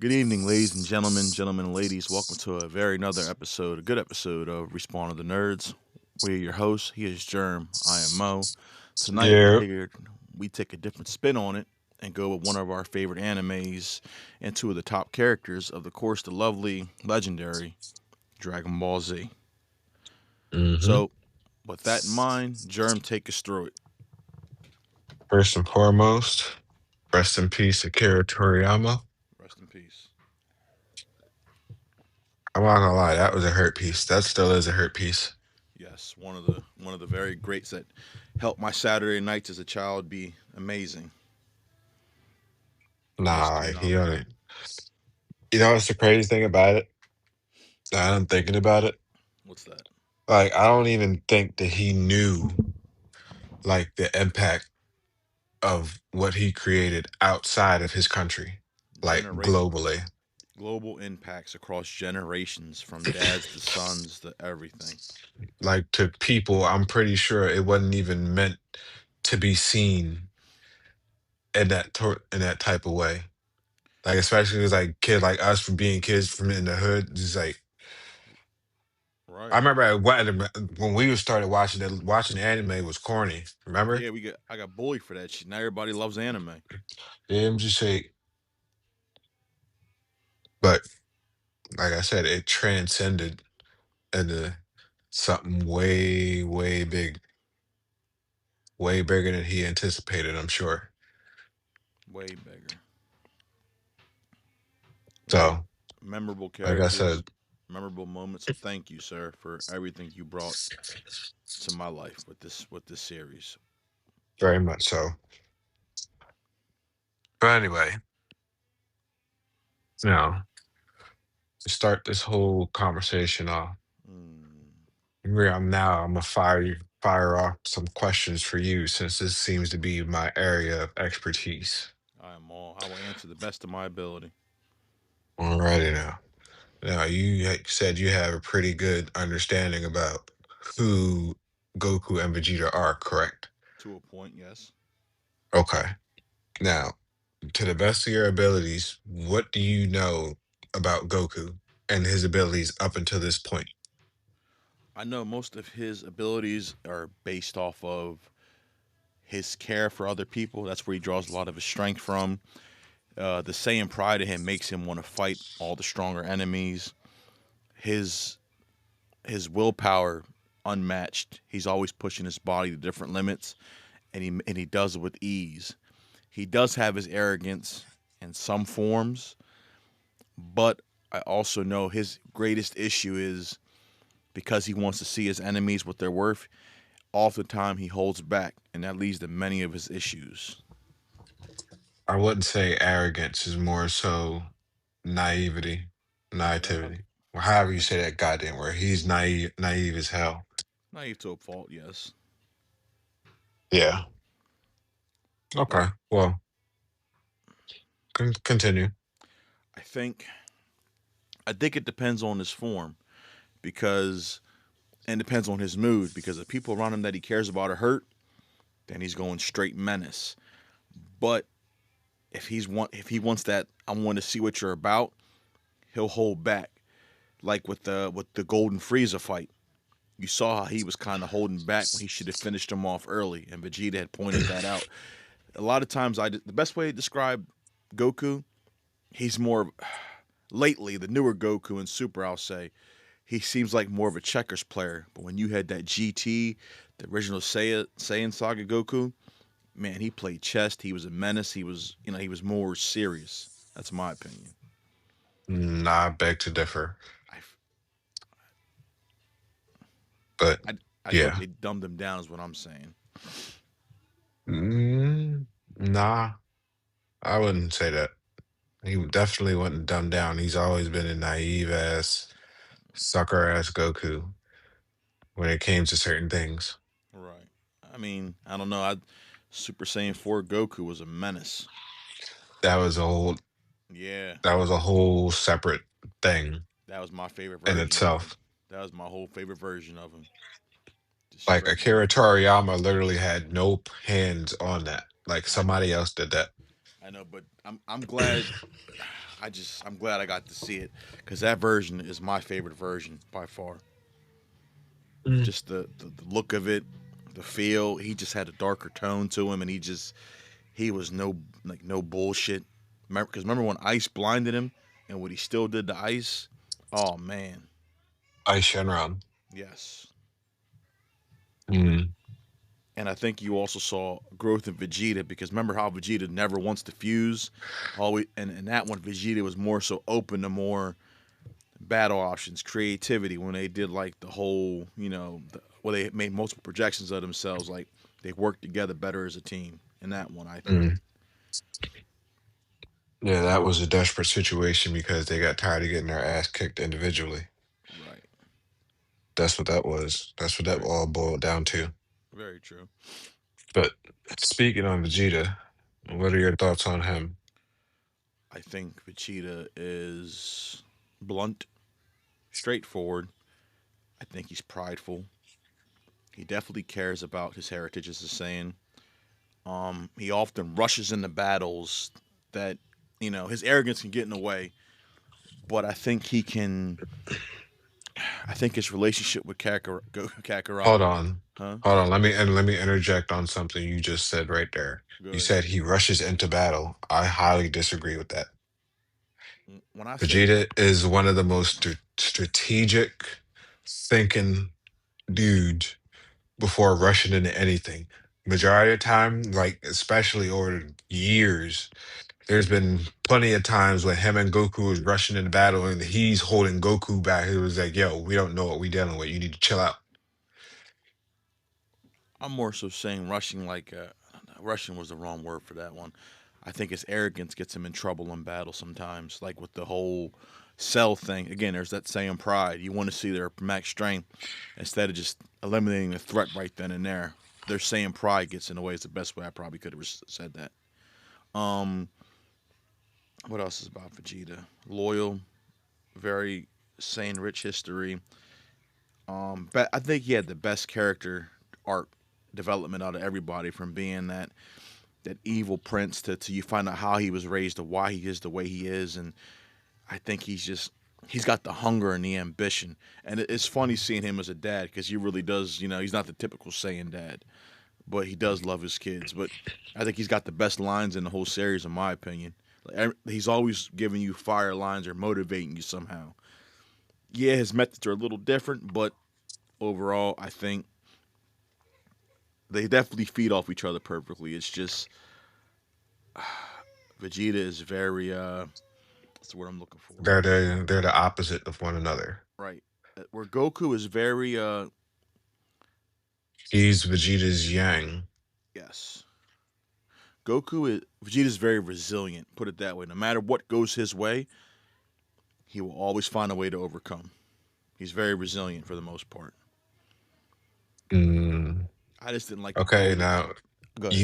Good evening, ladies and gentlemen and ladies. Welcome to a very another episode, a good episode of Respawn of the Nerds. We're your hosts. He is Germ. I am Mo. Tonight we Yeah, figured we take a different spin on it and go with one of our favorite animes and two of the top characters of the course, the lovely, legendary Dragon Ball Z. hmm So, with that in mind, Germ, take us through it. First and foremost, rest in peace, Akira Toriyama. Rest in peace. I'm not gonna lie, that was a hurt piece. That still is a hurt piece. Yes, one of the very greats that helped my Saturday nights as a child be amazing. Missed Nah, him he not. on it. You know what's the crazy thing about it? That I'm thinking about it. What's that? Like, I don't even think that he knew like the impact of what he created outside of his country, like Generate globally. global impacts across generations from dads to sons to everything. Like to people, I'm pretty sure it wasn't even meant to be seen in in that type of way. Like especially as like kid like us from being kids from in the hood, just like I Right. remember when we started watching anime was corny. Remember? Yeah, I got bullied for that shit. Now everybody loves anime. Yeah, I'm just say, but like I said, it transcended into something way bigger than he anticipated. I'm sure. Way bigger. Well, So, memorable like I characters, said, memorable moments. So thank you, sir, for everything you brought to my life with this series. very much so. But anyway, you know, to start this whole conversation off. Mm, I'm gonna fire off some questions for you since this seems to be my area of expertise. I will answer the best of my ability Alrighty now. Now said you have a pretty good understanding about who Goku and Vegeta are, correct? to a point. Yes. Okay. Now, to the best of your abilities, what do you know about Goku and his abilities up until this point? I know most of his abilities are based off of his care for other people. That's where he draws a lot of his strength from. The Saiyan pride in him makes him want to fight all the stronger enemies. His his willpower unmatched. He's always pushing his body to different limits, and he does it with ease. He does have his arrogance in some forms, but I also know his greatest issue is because he wants to see his enemies what they're worth. Oftentimes he holds back, and that leads to many of his issues. I wouldn't say arrogance is more so Yeah, naivety. Or however you yeah. say that goddamn word. He's naive as hell. Naive to a fault, yes. Yeah. But Okay. Well, continue. I think I think it depends on his form because and depends on his mood because if people around him that he cares about are hurt, then he's going straight menace. But if he wants that I want to see what you're about, he'll hold back. Like with the Golden Frieza fight. You saw how he was kind of holding back when he should have finished him off early, and Vegeta had pointed that out. A lot of times, the best way to describe Goku, he's more lately the newer Goku and Super. I'll say he seems like more of a checkers player. But when you had that GT, the original Saiyan Saga Goku, man, he played chess. He was a menace. He was more serious. That's my opinion. Nah, I beg to differ. I, But I, I feel like yeah. they dumbed him down, is what I'm saying. Nah, I wouldn't say that. He definitely wasn't dumbed down. He's always been a naive ass, sucker ass Goku when it came to certain things. Right. I mean, I don't know. Super Saiyan 4 Goku was a menace. That was a whole Yeah, separate thing that was my favorite in version of him. itself. That was my whole favorite version of him. Just Like straight Akira menace. Toriyama literally had no hands on that. Like I know. somebody else did that. I know, but I'm glad I'm glad I got to see it because that version is my favorite version by far. Mm. Just the look of it, the feel. He just had a darker tone to him, and he was no bullshit. Remember when Ice blinded him, and what he still did to Ice. Oh man, Ice Shenron. yes. Mm. And I think you also saw growth in Vegeta because remember how Vegeta never wants to fuse, always, and that one Vegeta was more so open to more battle options, creativity when they did like the whole, where they made multiple projections of themselves, like they worked together better as a team. In that one, I think. Mm. Yeah, that was a desperate situation because they got tired of getting their ass kicked individually. Right. That's what that was. That's what that Very, all boiled down to. very true. But speaking on Vegeta, what are your thoughts on him? I think Vegeta is blunt, straightforward. I think he's prideful. He definitely cares about his heritage, as a saying. He often rushes into battles that, his arrogance can get in the way. But I think he can. I think his relationship with Kakarot, Hold on. huh? Hold on. Let me interject on something you just said right there. You Good. said he rushes into battle. I highly disagree with that. When I say Vegeta is one of the most strategic thinking dudes before rushing into anything. Majority of time, like especially over years, there's been plenty of times when him and Goku was rushing into battle and he's holding Goku back. He was like, "Yo, we don't know what we dealing with. You need to chill out." I'm more so saying rushing, like rushing was the wrong word for that one. I think his arrogance gets him in trouble in battle sometimes, like with the whole cell thing. Again, there's that saying pride. You want to see their max strength instead of just eliminating the threat right then and there. Their saying pride gets in the way. It's the best way I probably could have said that. Um, what else is about Vegeta? Loyal, very sane, rich history. But I think he had the best character arc development out of everybody, from being that evil prince to you find out how he was raised to why he is the way he is. And I think he's got the hunger and the ambition. And it's funny seeing him as a dad because he really does. He's not the typical Saiyan dad, but he does love his kids. But I think he's got the best lines in the whole series, in my opinion. Like, he's always giving you fire lines or motivating you somehow. Yeah, his methods are a little different, but overall, I think they definitely feed off each other perfectly. It's just Vegeta is very what's the word I'm looking for? They're the opposite of one another. Right. Where Goku is very He's Vegeta's yang. yes. Vegeta's very resilient, put it that way. No matter what goes his way, he will always find a way to overcome. He's very resilient for the most part. Mm, I just didn't like the okay, build. now Go ahead.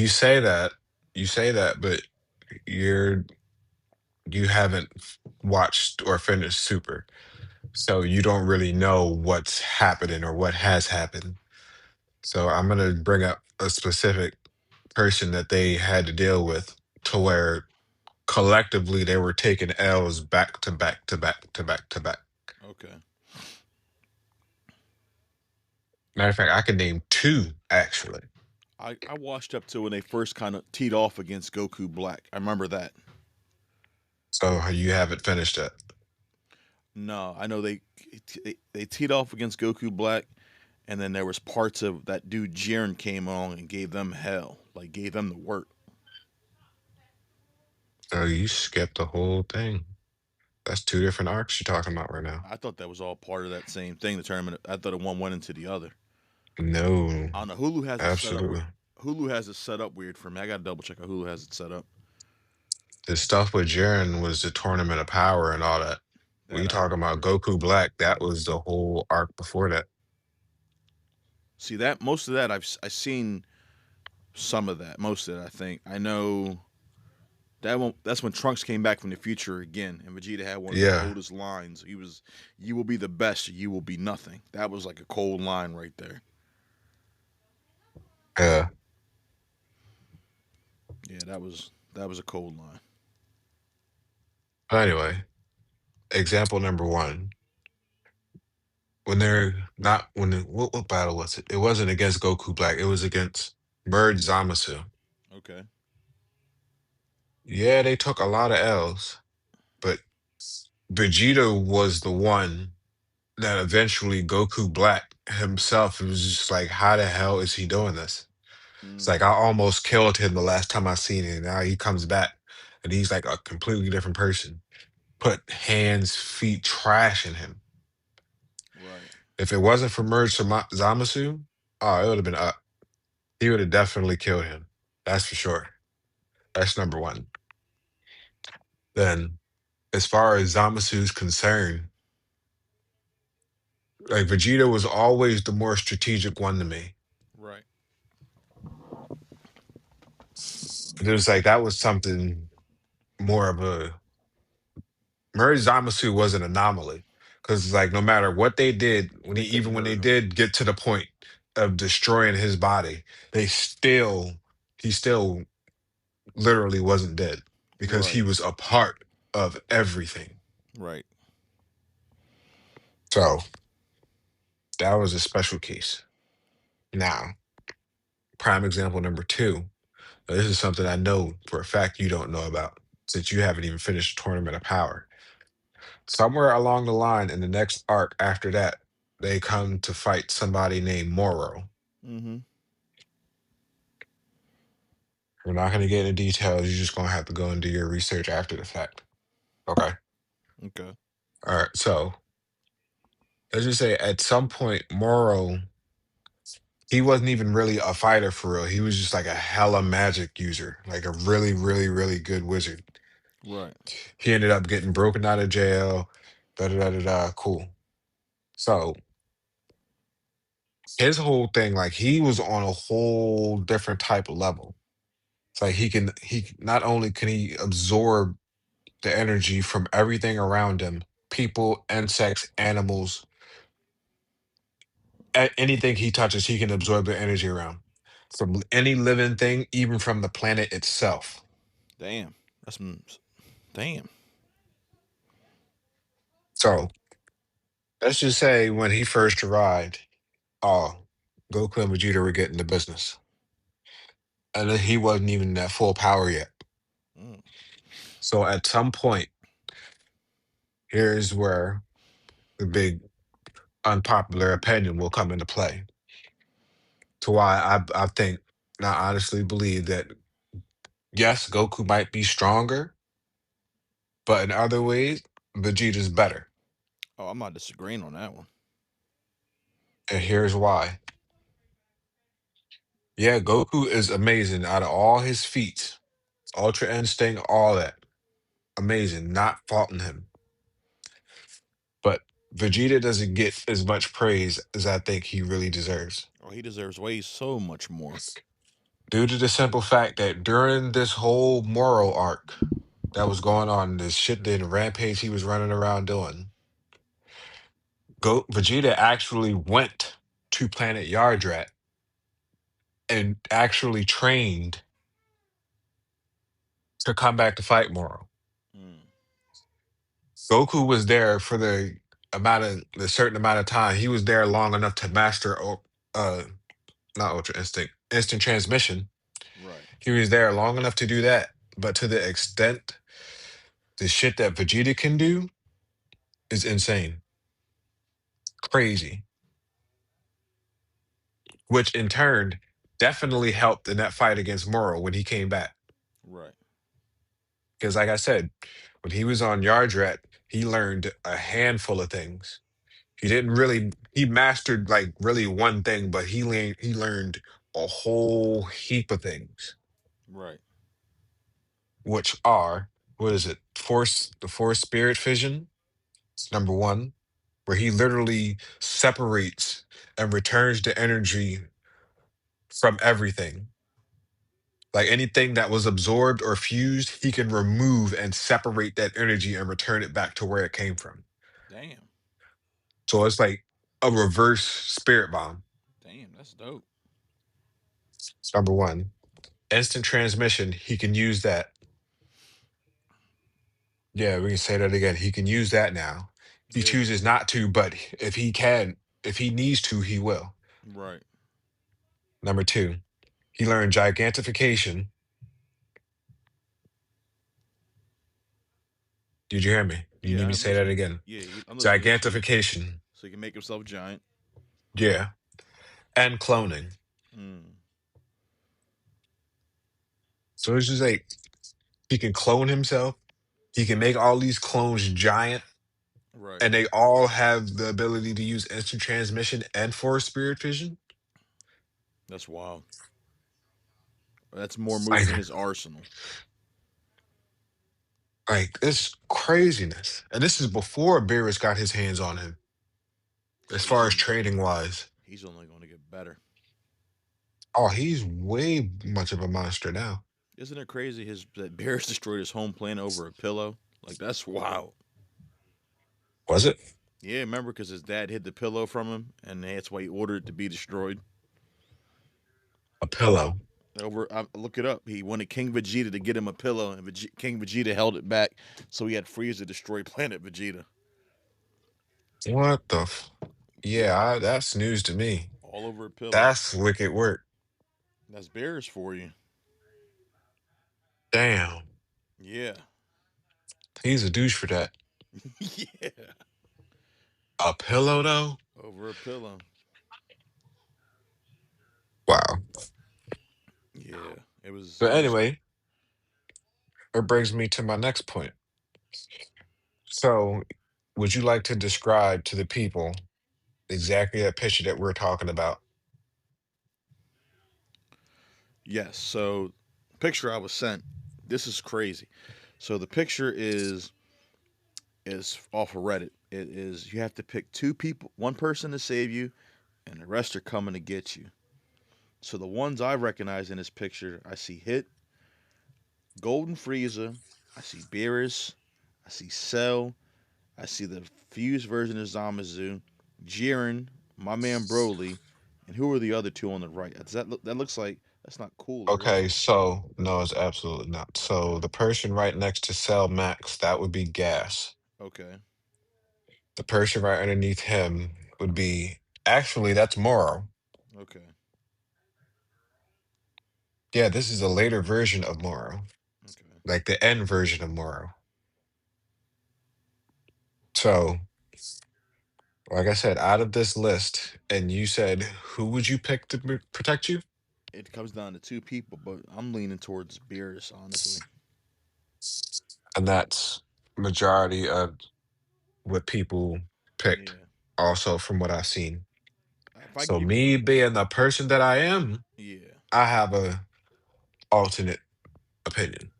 you say that, but you're you haven't watched or finished Super, so you don't really know what's happening or what has happened. So I'm gonna bring up a specific person that they had to deal with to where collectively they were taking L's back to back to back to back to back. Okay. Matter of fact, I can name two actually. I watched up to when they first kind of teed off against Goku Black. I remember that. So you haven't finished it. No, I know they teed off against Goku Black, and then there was parts of that dude Jiren came on and gave them hell, like gave them the work. So you skipped the whole thing. That's two different arcs you're talking about right now. I thought that was all part of that same thing. The tournament. I thought it one went into the other. No, I don't know. Hulu has it set up. absolutely. Hulu has it set up weird for me. I got to double check how Hulu has it set up. The stuff with Jiren was the tournament of power and all that. We That I talking about remember. Goku Black. That was the whole arc before that. See that most of that I seen some of that. Most of it I think I know. That's when Trunks came back from the future again, and Vegeta had one of the Yeah, coldest lines. He was, "You will be the best, or you will be nothing." That was like a cold line right there. yeah. Yeah, that was a cold line. But anyway, example number one. When they're not when what battle was it? It wasn't against Goku Black. It was against Bird Zamasu. Okay. Yeah, they took a lot of L's, but Vegeta was the one that eventually Goku Black himself, it was just like, how the hell is he doing this? It's Mm, like I almost killed him the last time I seen him. Now he comes back and he's like a completely different person. Put hands, feet, trash in him. right. If it wasn't for Zamasu, oh, it would have been up. He would have definitely killed him. That's for sure. That's number one. Then, as far as Zamasu's concerned, like Vegeta was always the more strategic one to me. Right. It was like that was something more of a Murray Zamasu was an anomaly because like no matter what they did, They couldn't when they hurt him. did get to the point of destroying his body, they still he still literally wasn't dead because he Right. was a part of everything. Right. So that was a special case. Now, prime example number two. Now, this is something I know for a fact you don't know about since you haven't even finished Tournament of Power. Somewhere along the line in the next arc after that, they come to fight somebody named Moro. Mm-hmm. We're not going to get into details. You're just going to have to go and do your research after the fact. Okay. Okay. All right. So let's just say at some point, Moro, he wasn't even really a fighter for real. He was just like a hella magic user, like a really, really, really good wizard. Right. He ended up getting broken out of jail. Da da da da da. Cool. So his whole thing, like he was on a whole different type of level. It's like he not only can he absorb the energy from everything around him, people, insects, animals, anything he touches, he can absorb the energy around from any living thing, even from the planet itself. Damn. Damn. So let's just say when he first arrived, oh, Goku and Vegeta were getting the business, and then he wasn't even at full power yet. Mm. So at some point, here's where the big unpopular opinion will come into play. To why I think, and I honestly believe that yes, Goku might be stronger, but in other ways, Vegeta's better. Oh, I'm not disagreeing on that one. And here's why. Yeah, Goku is amazing out of all his feats, Ultra Instinct, all that. Amazing, not faulting him. But Vegeta doesn't get as much praise as I think he really deserves. Oh, he deserves way so much more. Due to the simple fact that during this whole moral arc that was going on, this shit, the rampage he was running around doing, Vegeta actually went to planet Yardrat and actually trained to come back to fight Moro. Mm. Goku was there for the certain amount of time. He was there long enough to master uh not Ultra Instinct, instant transmission. Right. He was there long enough to do that. But to the extent the shit that Vegeta can do is insane. Crazy. Which in turn definitely helped in that fight against Moro when he came back. Right. Because, like I said, when he was on Yardrat, he learned a handful of things. He mastered like really one thing, but he learned a whole heap of things, Right. which are, what is it? The force spirit fission, number one, where he literally separates and returns the energy from everything. Like anything that was absorbed or fused, he can remove and separate that energy and return it back to where it came from. Damn. So it's like a reverse spirit bomb. Damn. That's dope. It's number one. Instant transmission, he can use that. Yeah, we can say that again. He can use that now. He Yeah. chooses not to, but if he can, if he needs to, he will. Right. Number two, he learned gigantification. Did you hear me? You need Yeah, me to I'm say that listening. again? Yeah, I'm listening to you. Gigantification. So he can make himself giant. Yeah. And cloning. Mm. So it's just like he can clone himself. He can make all these clones giant, Right. and they all have the ability to use instant transmission and force spirit vision. That's wild. That's more moves Like, in his arsenal. like this craziness. And this is before Beerus got his hands on him, So as far as he's trading wise. only going to get better. Oh, he's way much of a monster now. Isn't it crazy? His that Bears destroyed his home planet over a pillow. Like that's wild. Was it? Yeah, remember because his dad hid the pillow from him, and that's why he ordered it to be destroyed. A pillow. Over, look it up. He wanted King Vegeta to get him a pillow, and King Vegeta held it back, so he had Frieza destroy Planet Vegeta. What the? Yep, Yeah, that's news to me. all over a pillow. That's wicked work. That's Bears for you. Damn. Yeah, He's a douche for that. yeah, A pillow, though? over a pillow. Wow. Yeah, it was. But It was. anyway, it brings me to my next point. So, would you like to describe to the people exactly that picture that we're talking about? Yes. So, picture I was sent. This is crazy. So the picture is off of Reddit. It is you have to pick two people, one person to save you, and the rest are coming to get you. So the ones I recognize in this picture, I see Hit, Golden Frieza, I see Beerus, I see Cell, I see the fused version of Zamazu, Jiren, my man Broly, and who are the other two on the right? Does that look? That looks like that's not cooler, is Okay, it? so no, it's absolutely not. So, the person right next to Cell Max, that would be Gas. Okay, The person right underneath him would be actually that's Moro. okay, Yeah, this is a later version of Moro, okay. like the end version of Moro. So, like I said, out of this list, and you said, who would you pick to protect you? It comes down to two people, but I'm leaning towards Beerus, honestly. And that's majority of what people picked, Yeah. also from what I've seen. If I So give me being the person that I am, yeah, I have a alternate opinion.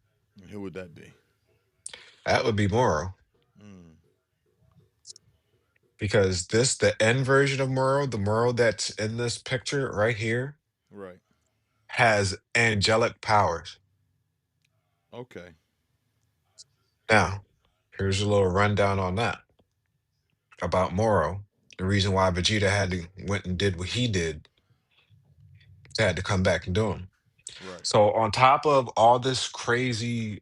who would that be? That would be Moro. Mm, Because this, the end version of Moro, the Moro that's in this picture right here, right. has angelic powers. Okay. Now, here's a little rundown on that about Moro. The reason why Vegeta had to went and did what he did, had to come back and do him. Right. So on top of all this crazy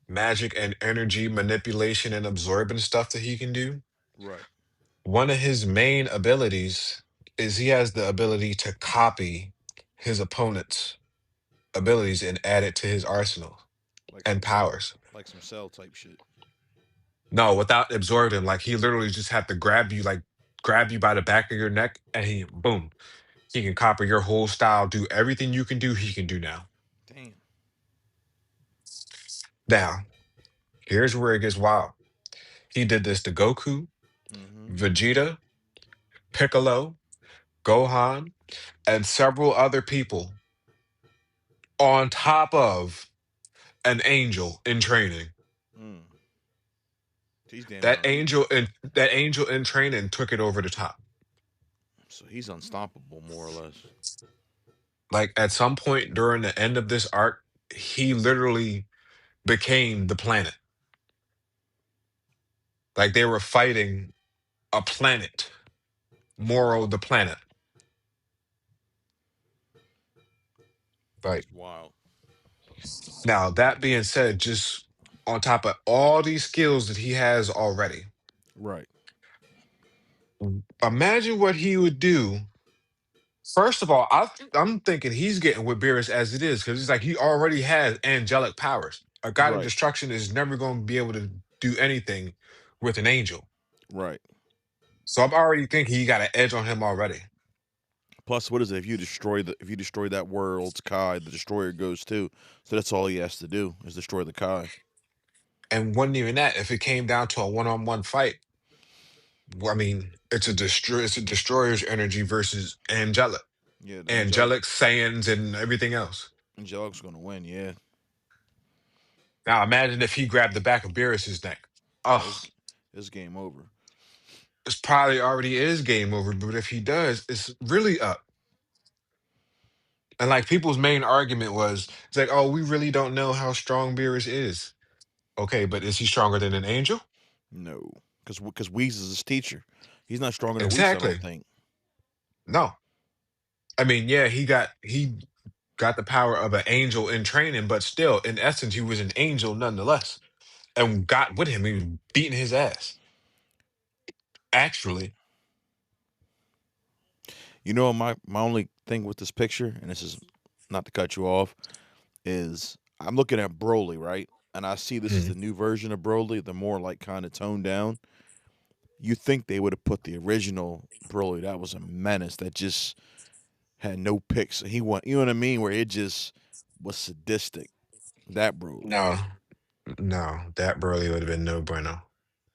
magic and energy manipulation and absorbing stuff that he can do, Right. one of his main abilities is he has the ability to copy his opponent's abilities and add it to his arsenal Like and some powers. like some cell type shit. No, without absorbing, like he literally just had to grab you, like grab you by the back of your neck, and he boom, he can copy your whole style, do everything you can do, he can do now. Damn. Now, here's where it gets wild. He did this to Goku, Mm-hmm. Vegeta, Piccolo, Gohan, and several other people on top of an angel in training. Mm. He's damn That near angel in that angel in training took it over the top. so he's unstoppable more or less. Like at some point during the end of this arc, he literally became the planet. Like they were fighting a planet, That's Moro wild. the planet. Like That's wild. now, that being said, just on top of all these skills that he has already. Right. Imagine what he would do. First of all, I'm thinking he's getting with Beerus as it is because he's like he already has angelic powers. A god of Right. destruction is never going to be able to do anything with an angel. Right. So I'm already thinking he got an edge on him already. Plus, what is it? If you destroy that world's Kai, the destroyer goes too. So that's all he has to do is destroy the Kai. And wasn't even that. If it came down to a one-on-one fight, well, I mean, it's a destroyer's energy versus Yeah, the angelic Saiyans and everything else. Angelic's gonna win. Yeah. Now imagine if he grabbed the back of Beerus's neck. Oh, Oh, it's game over. it's probably already is game over. But if he does, it's really up. And like people's main argument was, it's like, oh, we really don't know how strong Beerus is. Okay, but is he stronger than an angel? No, because Whis is his teacher. He's not stronger than Whis, I don't Exactly. think. No. I mean, yeah, he got the power of an angel in training, but still, in essence, he was an angel nonetheless. And got with him, he was beating his ass. Actually, You know, my only thing with this picture, and this is not to cut you off, is I'm looking at Broly, right? And I see this is mhm. the new version of Broly, the more like kind of toned down. You think they would have put the original Broly that was a menace that just had no picks. He went, you know what I mean, where it just was sadistic. That Broly, No, no, that Burley would have been no bueno,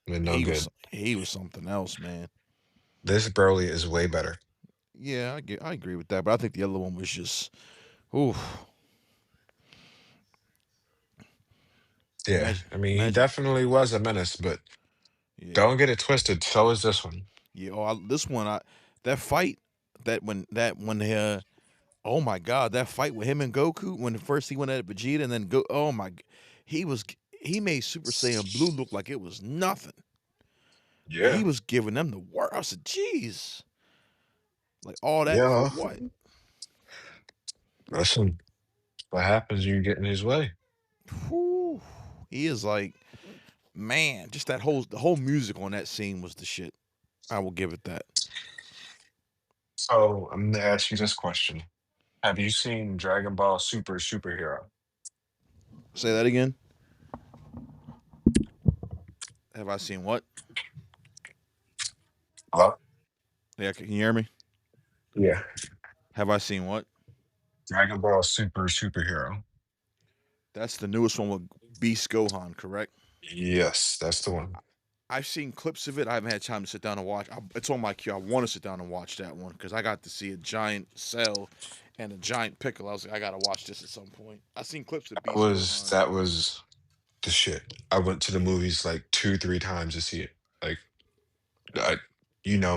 been no good. he was something else, man. This Burley is way better. Yeah, I agree with that, but I think the other one was just, ooh, Yeah, imagine, I mean, he imagine, definitely was a menace, but yeah, don't get it twisted. So is this one. yeah. Oh, this one, that fight, that when oh my god, that fight with him and Goku when first he went at Vegeta and then go, oh my, he was he made Super Saiyan Blue look like it was nothing. He Yeah. was giving them the work. I said, jeez, like all that for Yeah. what? Listen, what happens when you get in his way? Whew. He is like, man, just the whole music on that scene was the shit. I will give it that. So I'm gonna ask you this question. Have you seen Dragon Ball Super Superhero? Say that again. Have I seen what? Hello? Yeah, can you hear me? Yeah. Have I seen what? Dragon Ball Super Superhero. That's the newest one with Beast Gohan, correct? Yes, that's the one. I've seen clips of it. I haven't had time to sit down and watch. It's on my queue. I want to sit down and watch that one because I got to see a giant cell and a giant pickle. I was like, I gotta watch this at some point. I seen clips of Beast Gohan. That was the shit. I went to the Yeah, movies like 2, 3 times to see it. Like, yeah, I,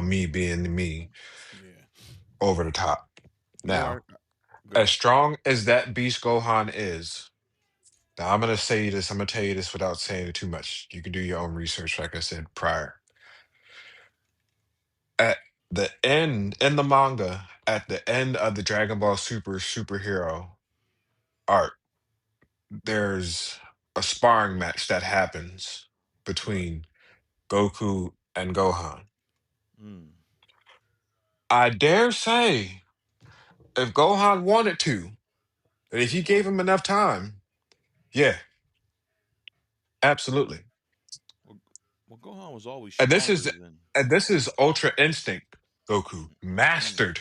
me being me, yeah. over the top. You know, Now, go as ahead. strong as that Beast Gohan is, now I'm gonna say this. I'm gonna tell you this without saying it too much. You can do your own research, like I said prior. At the end in the manga, at the end of the Dragon Ball Super superhero arc, there's a sparring match that happens Right. between Goku and Gohan. Mm. I dare say, if Gohan wanted to, and if he gave him enough time, yeah, absolutely. Well, well, Gohan was always And this stronger is than. and this is Ultra Instinct Goku, Mm. mastered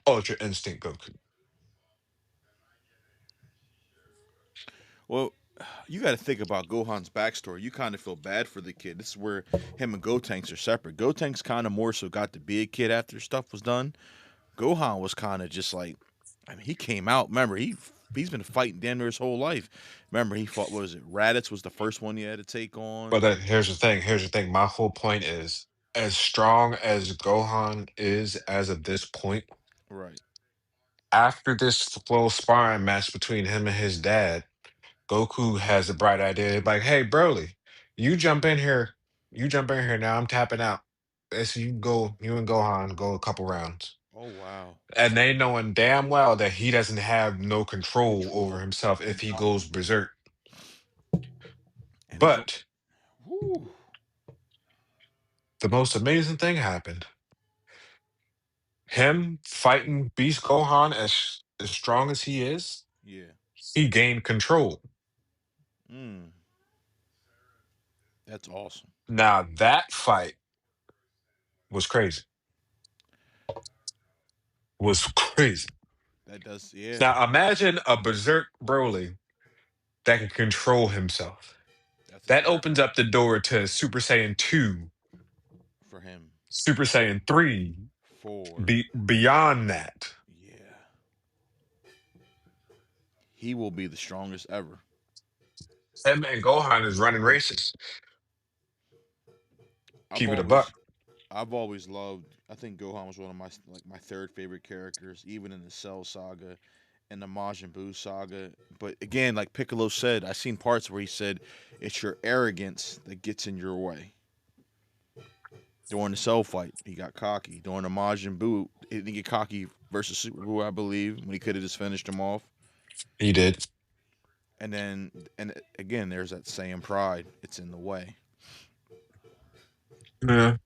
Ultra Instinct Goku. Well, you got to think about Gohan's backstory. You kind of feel bad for the kid. This is where him and Gotenks are separate. Gotenks kind of more so got to be a kid after stuff was done. Gohan was kind of just like, I mean, he came out. Remember, he's been fighting damn near his whole life. Remember, he fought. What was it? Raditz was the first one he had to take But on. here's the thing. Here's the thing. My whole point is, as strong as Gohan is as of this point, Right. after this little sparring match between him and his dad, Goku has a bright idea. Like, hey, Broly, you jump in here. You jump in here now. I'm tapping out. Let's you go. You and Gohan go a couple rounds. Oh wow. And they knowing damn well that he doesn't have no control over Control. himself if he goes berserk. He's a. But Whew, the most amazing thing happened. Him fighting Beast Gohan as strong as he is, yeah. he gained control. Mm, that's awesome. Now that fight was crazy. Was crazy. That does. Yeah. Now imagine a berserk Broly that can control himself. That's a That terrible opens up the door to Super Saiyan 2, for him. Super Saiyan 3, For beyond that. yeah, he will be the strongest ever. Him and Gohan is running races. I've Keep it a always buck. I've always loved. I think Gohan was one of my third favorite characters, even in the Cell saga and the Majin Buu saga. But again, like Piccolo said, I seen parts where he said, "It's your arrogance that gets in your way." During the Cell fight, he got cocky. During the Majin Buu, he didn't get cocky versus Super Buu, I believe, when he could have just finished him off. He did. And then, and again, there's that same pride. It's in the way. Yeah.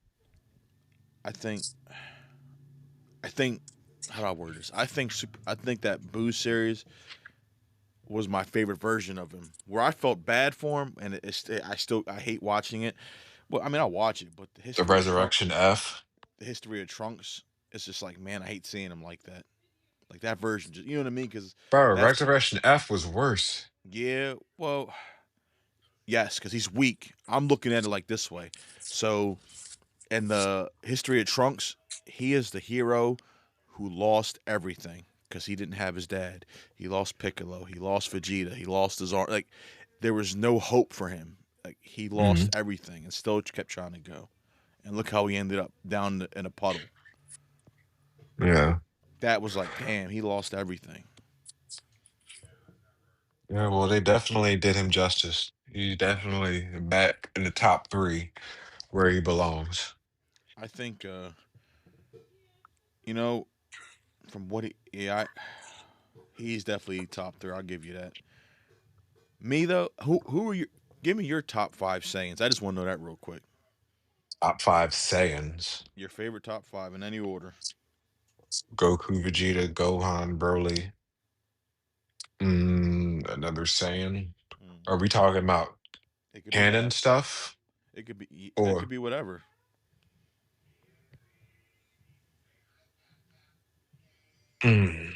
I think I think how do I word this? I think that Boo series was my favorite version of him. Where I felt bad for him, and I hate watching it. Well, I mean I watch it, but The Resurrection F. the history of Trunks, it's just like man, I hate seeing him like that version. Just you know what I mean? Because Bro, that's Resurrection F was worse. yeah. Well, yes, because he's weak. I'm looking at it like this way. So in the history of Trunks, he is the hero who lost everything because he didn't have his dad. He lost Piccolo. He lost Vegeta. He lost his arm. Like there was no hope for him. Like he lost Mhm. everything and still kept trying to go. And look how he ended up down in a puddle. Yeah. That was like, damn, he lost everything. Yeah, well, they definitely did him justice. He's definitely back in the top three where he belongs. I think, you know, from what he's definitely top three. I'll give you that. Me though, who are you? Give me your top five sayings. I just want to know that real quick. Top five Saiyans. Your favorite top five in any order. Goku, Vegeta, Gohan, Broly. Another Saiyan. Mm. Are we talking about It could be canon past. stuff? It could Or be whatever. mm,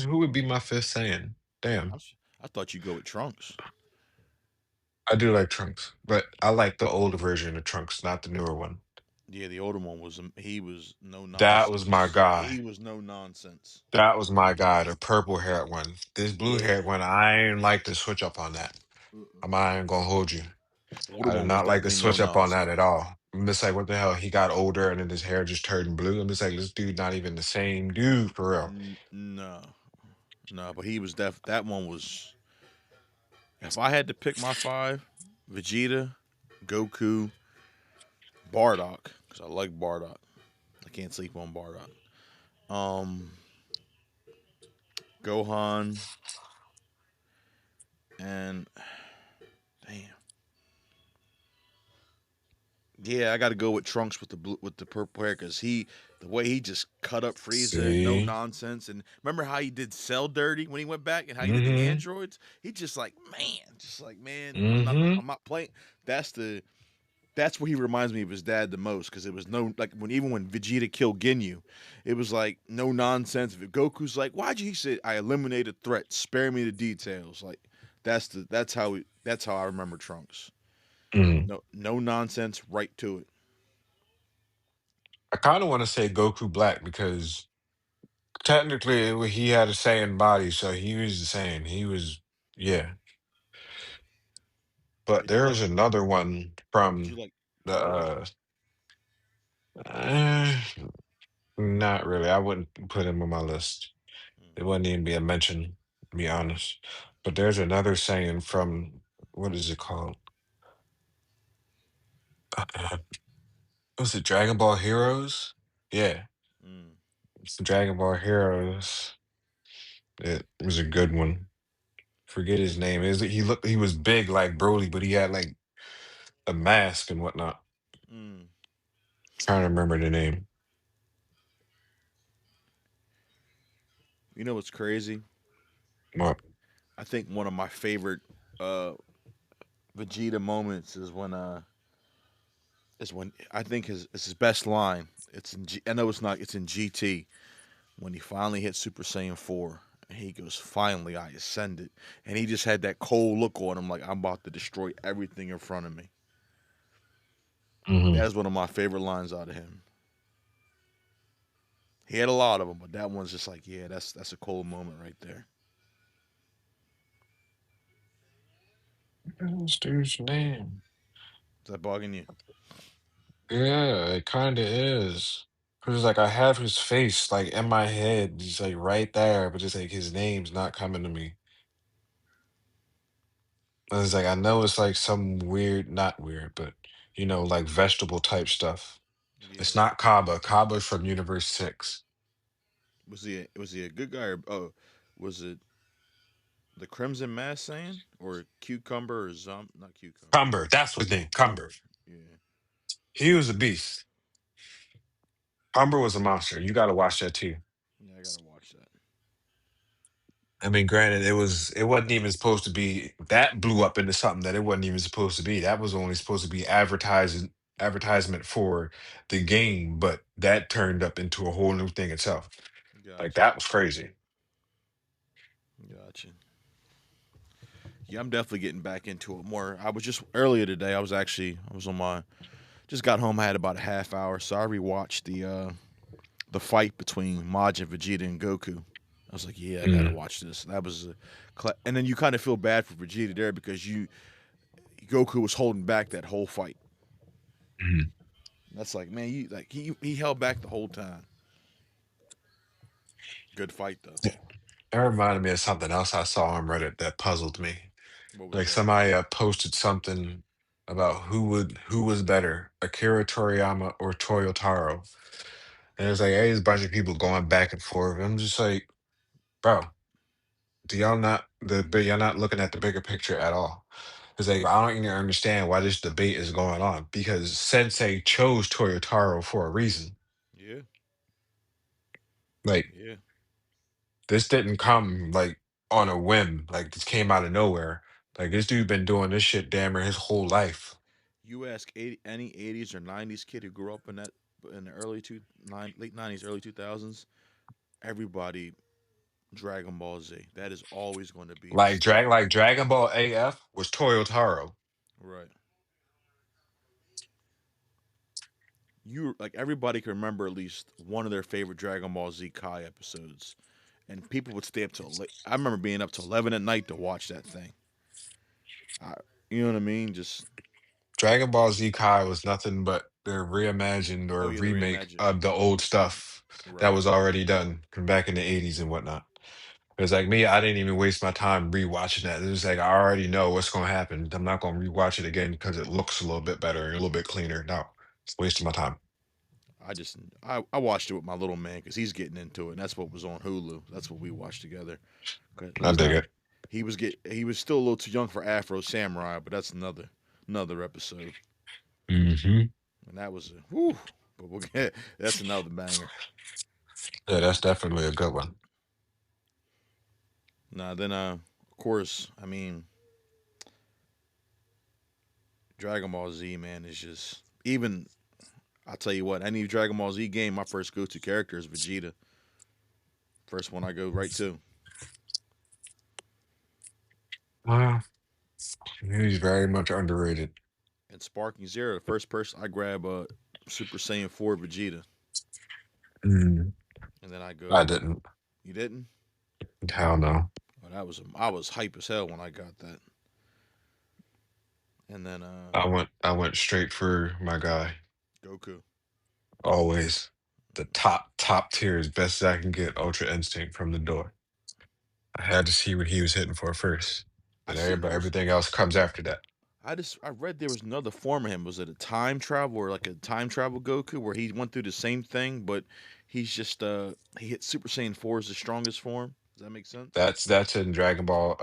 who would be my fifth Saiyan? Damn. I thought you'd go with Trunks. I do like Trunks, but I like the older version of Trunks, not the newer one. Yeah, the older one was he was no That was my nonsense. guy. He was no nonsense. That was my guy, the purple haired one. This blue Yeah. haired one, I ain't like to switch up on that. Mm-mm. I ain't gonna hold you. Older I did one was not like to definitely no switch up on that at nonsense. all. I'm just like, what the hell? He got older and then his hair just turned blue. I'm just like, this dude not even the same dude for real. No, no, but he was that one was. If I had to pick my five, Vegeta, Goku, Bardock, because I like Bardock. I can't sleep on Bardock. Um, Gohan and damn. Yeah, I got to go with Trunks with the blue, with the purple hair because the way he just cut up Frieza, no See? nonsense. And remember how he did Cell dirty when he went back, and how he did the Mm-hmm. androids. He just like man, Mm-hmm. I'm not playing. That's the that's where he reminds me of his dad the most because it was no like when even when Vegeta killed Ginyu, it was like no nonsense. If Goku's like, why'd you? He said, I eliminated threat. Spare me the details. Like that's how I remember Trunks. Mm. No nonsense. Right to it. I kind of want to say Goku Black because technically he had a Saiyan body, so he was the same. He was, yeah. But Did you like? there's another one Did you from like the Broly? uh, not really. I wouldn't put him on my list. Mm, It wouldn't even be a mention, to be honest. But there's another saying from what is it called? Uh, was it Dragon Ball Heroes? Yeah, mm. it's the Dragon Ball Heroes. It was a good one. Forget his name. Is he looked? He was big like Broly, but he had like a mask and whatnot. Mm. Trying to remember the name. You know what's crazy? What? I think one of my favorite uh Vegeta moments is when I think his best line. It's in I know it's not. It's in GT when he finally hit Super Saiyan 4. And he goes, "Finally, I ascended," and he just had that cold look on him, like I'm about to destroy everything in front of me. Hmm. That's one of my favorite lines out of him. He had a lot of them, but that one's just like, yeah, that's a cold moment right there. What's dude's name? Is that bugging you? Yeah, it kind of is. Cause like I have his face like in my head, just like right there, but just like his name's not coming to me. And it's like I know it's like some weird, not weird, but like vegetable type stuff. It's Yeah. not Kaba. Kaba's from Universe 6. Was he a good guy or was it the Crimson Mass Saiyan or Cucumber or not Cucumber? Cumber, that's what his name. Cumber. Cumber. Yeah. He was a beast. Cumber was a monster. You got to watch that too. Yeah, I gotta watch that. I mean, granted, it wasn't even supposed to be that blew up into something that it wasn't even supposed to be. That was only supposed to be advertisement for the game, but that turned up into a whole new thing itself. Like Gotcha. that was crazy. Gotcha. Yeah, I'm definitely getting back into it more. I was just earlier today. I was on my just got home. I had about a half hour, so I rewatched the fight between Majin, Vegeta, and Goku. I was like, yeah, I gotta Mm, watch this. That was and then you kind of feel bad for Vegeta there because you Goku was holding back that whole fight. mhm. That's like, man, you like he held back the whole time. Good fight though. Yeah. That reminded me of something else I saw on Reddit that puzzled me. What was Like that? somebody posted something about who was better, Akira Toriyama or Toyotaro. And it's like, hey, there's a bunch of people going back and forth. I'm just like, bro, do y'all not y'all not looking at the bigger picture at all? It's like I don't even understand why this debate is going on because Sensei chose Toyotaro for a reason. Yeah, Like yeah. this didn't come like on a whim. Like this came out of nowhere. Like this dude been doing this shit damn near his whole life. You ask any '80s or '90s kid who grew up in the late '90s, early 2000s, everybody Dragon Ball Z. That is always going to be the Like staple. Dragon Ball AF was Toyotaro. Right. You like everybody can remember at least one of their favorite Dragon Ball Z Kai episodes, and people would stay up till late. I remember being up till 11 at night to watch that thing. I, you know what I mean? Just Dragon Ball Z Kai was nothing but the reimagined oh or yeah, the remake reimagined. of the old stuff that Right. was already done from back in the 80s and whatnot. It's like me, I didn't even waste my time rewatching that. It was like I already know what's gonna happen. I'm not gonna rewatch it again because it looks a little bit better, a little bit cleaner. No, it's wasting my time. I watched it with my little man because he's getting into it, and that's what was on Hulu. That's what we watched together. 'Cause I he's dig not. it. He was still a little too young for Afro Samurai, but that's another episode. Hmm. And that was a whew. But we'll get that's another banger. Yeah, that's definitely a good one. Now then, of course, I mean Dragon Ball Z, man, is just even. I'll tell you what, any Dragon Ball Z game, my first go-to character is Vegeta. First one I go right to. Well, he's very much underrated. And Sparking Zero, the first person I grab Super Saiyan 4 Vegeta. Mm, And then I I go, didn't. you didn't? Hell no. Oh, I was hype as hell when I got that. And then I went straight for my guy. Goku. Always the top tier as best as I can get Ultra Instinct from the door. I had to see what he was hitting for first. I Then seen there was everything else comes after that. I read there was another form of him. Was it a time travel or like a time travel Goku where he went through the same thing, but he's just he hit Super Saiyan 4 as the strongest form? Does that make sense? That's in Dragon Ball.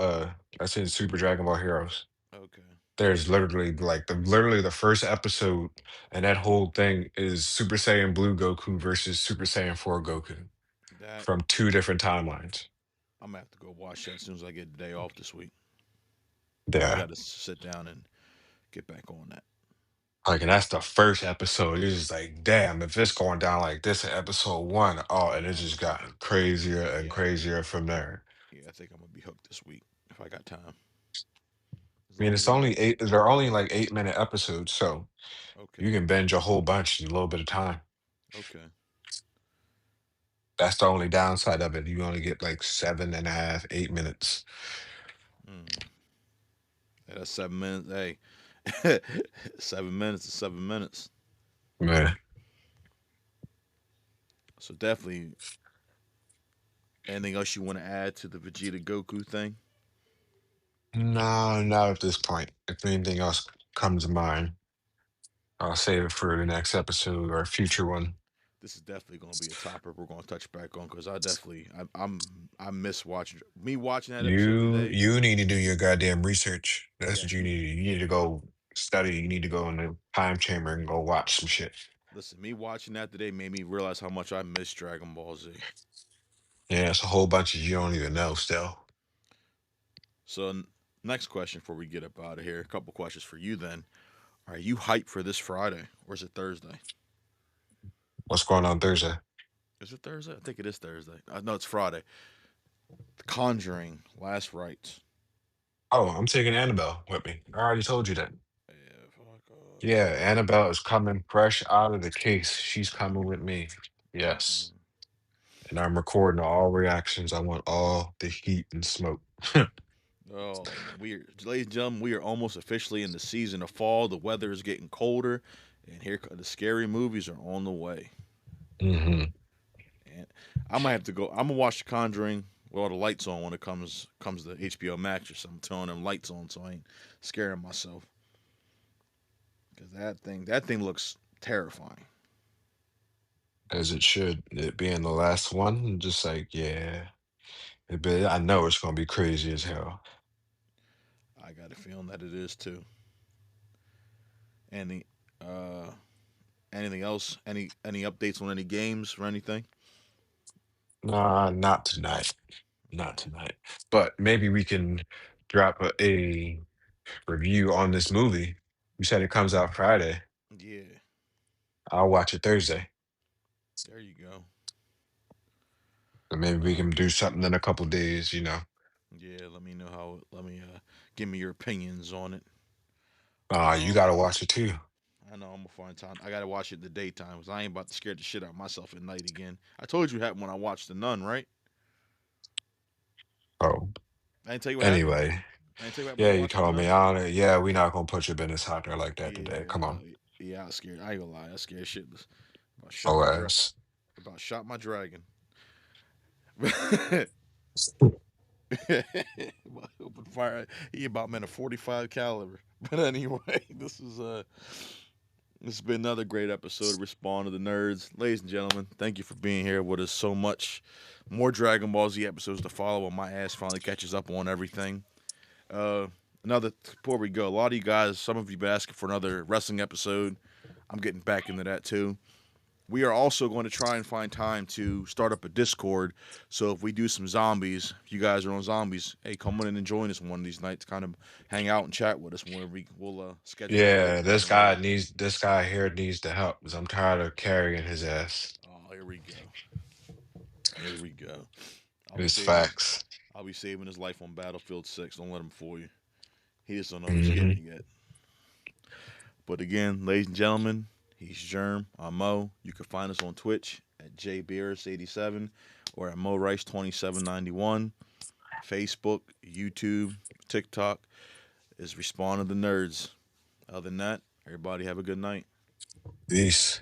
That's in Super Dragon Ball Heroes. Okay. There's literally like literally the first episode, and that whole thing is Super Saiyan Blue Goku versus Super Saiyan 4 Goku That from two different timelines. I'm gonna have to go watch that as soon as I get the day off this week. I Yeah. got to sit down and get back on that. Like, and that's the first episode. You're just like, damn, if it's going down like this in episode one, oh, and it Oh just yeah, got crazier and yeah, crazier from there. yeah. I think I'm gonna be hooked this week if I got time. As I mean, long as it's I get only eight, they're only like 8-minute episodes, so you okay, can binge a whole bunch in a little bit of time. okay. That's the only downside of it. You only get like 7.5, 8 minutes. Mm. Yeah, that's 7 minutes. Hey, 7 minutes is 7 minutes. Man. So definitely. Anything else you want to add to the Vegeta Goku thing? No, not at this point. If anything else comes to mind, I'll save it for the next episode or a future one. This is definitely going to be a topic we're going to touch back on because I miss watching me watching that episode You today. you need to do your goddamn research. That's Yeah, what you need to do. You need to go study. You need to go in the time chamber and go watch some shit. listen, me watching that today made me realize how much I miss Dragon Ball Z. Yeah, it's a whole bunch of you don't even know still. So next question before we get up out of here, a couple questions for you then. Are you hyped for this Friday or is it Thursday? What's going on Thursday? Is it Thursday? I think it is Thursday. No, it's Friday. The Conjuring, Last Rites. Oh, I'm taking Annabelle with me. I already told you that. Yeah, fuck. Yeah, Annabelle is coming fresh out of the case. She's coming with me. Yes. Mm-mm. And I'm recording all reactions. I want all the heat and smoke. Oh, ladies and gentlemen, we are almost officially in the season of fall. The weather is getting colder, and the scary movies are on the way. Hmm. And I might have to go. I'm gonna watch The Conjuring with all the lights on when it comes to HBO Max or something. Turn them lights on so I ain't scaring myself because that thing looks terrifying. As it should. It being the last one, just like, yeah. I know it's gonna be crazy as hell. I got a feeling that it is too. Any uh anything else? Any updates on any games or anything? Nah, not tonight. Not tonight. But maybe we can drop a review on this movie. You said it comes out Friday. Yeah, I'll watch it Thursday. there you go. And maybe we Uh, can do something in a couple days. yeah, let me know how. Let me give me your opinions on it. You Um, gotta watch it too. I know I'm gonna find time. I gotta watch it in the daytime because I ain't about to scare the shit out of myself at night again. I told you what happened when I watched The Nun, right? Oh, I didn't tell you what happened. anyway. I didn't tell you what happened Yeah, when I you watched The told me. Nun. Yeah, we not gonna put your business out there like that today. Yeah, Come on. yeah, I was scared. I ain't gonna lie, I was scared shitless. About shot Oh my ass. about shot my dragon. Open fire. He about meant a 45 caliber. But anyway, this has been another great episode of Respond to the Nerds. Ladies and gentlemen, thank you for being here with us so much. More Dragon Ball Z episodes to follow when my ass finally catches up on everything. Uh, before we go, a lot of you guys, some of you been asking for another wrestling episode. I'm getting back into that too. We are also going to try and find time to start up a Discord. So if we do some zombies, if you guys are on zombies, hey, come on in and join us one of these nights. Kind of hang out and chat with us. Where we'll schedule that Yeah, out down the road. this guy here needs the help because I'm tired of carrying his ass. Oh, here we go. Here we go. I'll be It's saving his facts. I'll be saving his life on Battlefield 6. Don't let him fool you. He just don't know he's getting Hmm. it yet. But again, ladies and gentlemen, he's Germ. I'm Mo. You can find us on Twitch at jbeers87 or at MoRice2791. Facebook, YouTube, TikTok is Respond to the Nerds. Other than that, everybody have a good night. Peace.